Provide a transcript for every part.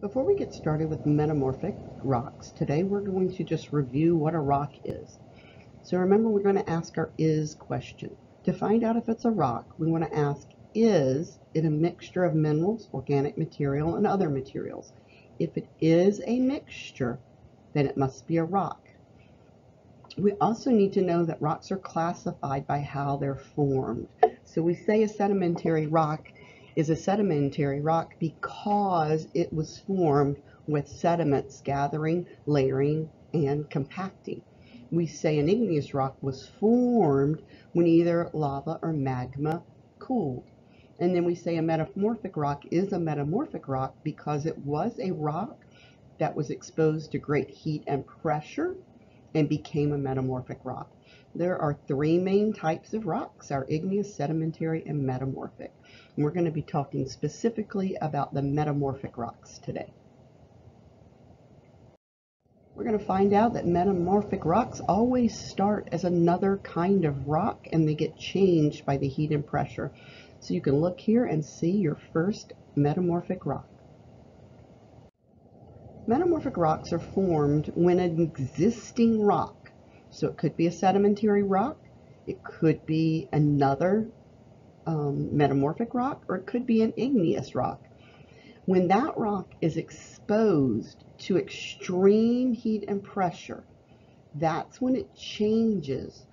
Before we get started with metamorphic rocks, today we're going to just review what a rock is. So remember, we're going to ask our is question. To find out if it's a rock, we want to ask, is it a mixture of minerals, organic material, and other materials? If it is a mixture, then it must be a rock. We also need to know that rocks are classified by how they're formed. So we say a sedimentary rock is a sedimentary rock because it was formed with sediments gathering, layering, and compacting. We say an igneous rock was formed when either lava or magma cooled. And then we say a metamorphic rock is a metamorphic rock because it was a rock that was exposed to great heat and pressure and became a metamorphic rock. There are three main types of rocks: our igneous, sedimentary, and metamorphic. And we're going to be talking specifically about the metamorphic rocks today. We're going to find out that metamorphic rocks always start as another kind of rock and they get changed by the heat and pressure. So you can look here and see your first metamorphic rock. Metamorphic rocks are formed when an existing rock, so it could be a sedimentary rock, it could be another metamorphic rock, or it could be an igneous rock. When that rock is exposed to extreme heat and pressure, that's when it changes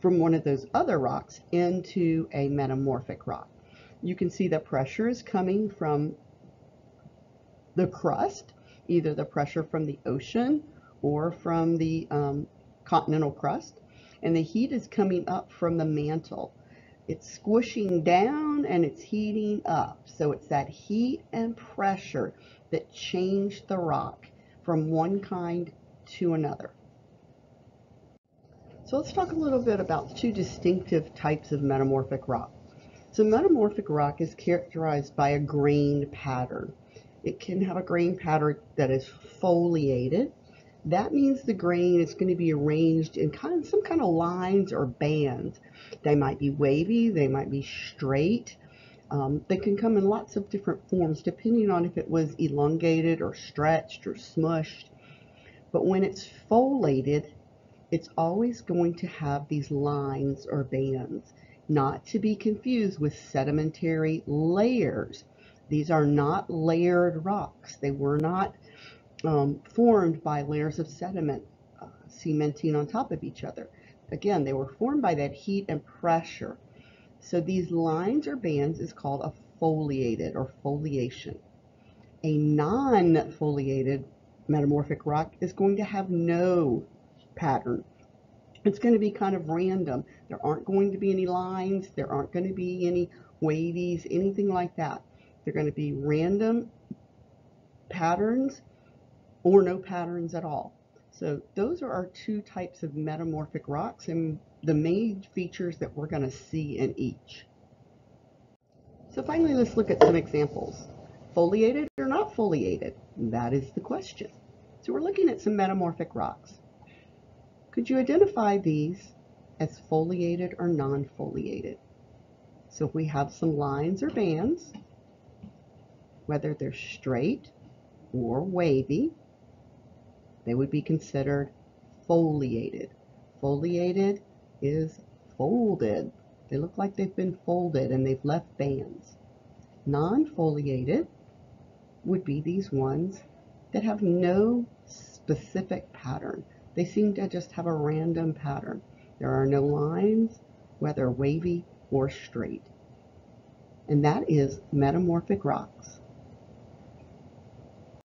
from one of those other rocks into a metamorphic rock. You can see the pressure is coming from the crust, either the pressure from the ocean or from the continental crust, and the heat is coming up from the mantle. It's squishing down and it's heating up. So it's that heat and pressure that changed the rock from one kind to another. So let's talk a little bit about two distinctive types of metamorphic rock. So metamorphic rock is characterized by a grain pattern. It can have a grain pattern that is foliated. That means the grain is going to be arranged in some kind of lines or bands. They might be wavy, they might be straight. They can come in lots of different forms depending on if it was elongated or stretched or smushed. But when it's foliated, it's always going to have these lines or bands, not to be confused with sedimentary layers. These are not layered rocks. They were not formed by layers of sediment cementing on top of each other. Again, they were formed by that heat and pressure. So these lines or bands is called a foliated or foliation. A non-foliated metamorphic rock is going to have no pattern. It's going to be kind of random. There aren't going to be any lines. There aren't going to be any wavies, anything like that. They're going to be random patterns or no patterns at all. So those are our two types of metamorphic rocks and the main features that we're going to see in each. So finally, let's look at some examples. Foliated or not foliated? That is the question. So we're looking at some metamorphic rocks. Could you identify these as foliated or non-foliated? So if we have some lines or bands, whether they're straight or wavy, they would be considered foliated. Foliated is folded. They look like they've been folded and they've left bands. Non-foliated would be these ones that have no specific pattern. They seem to just have a random pattern. There are no lines, whether wavy or straight. And that is metamorphic rocks.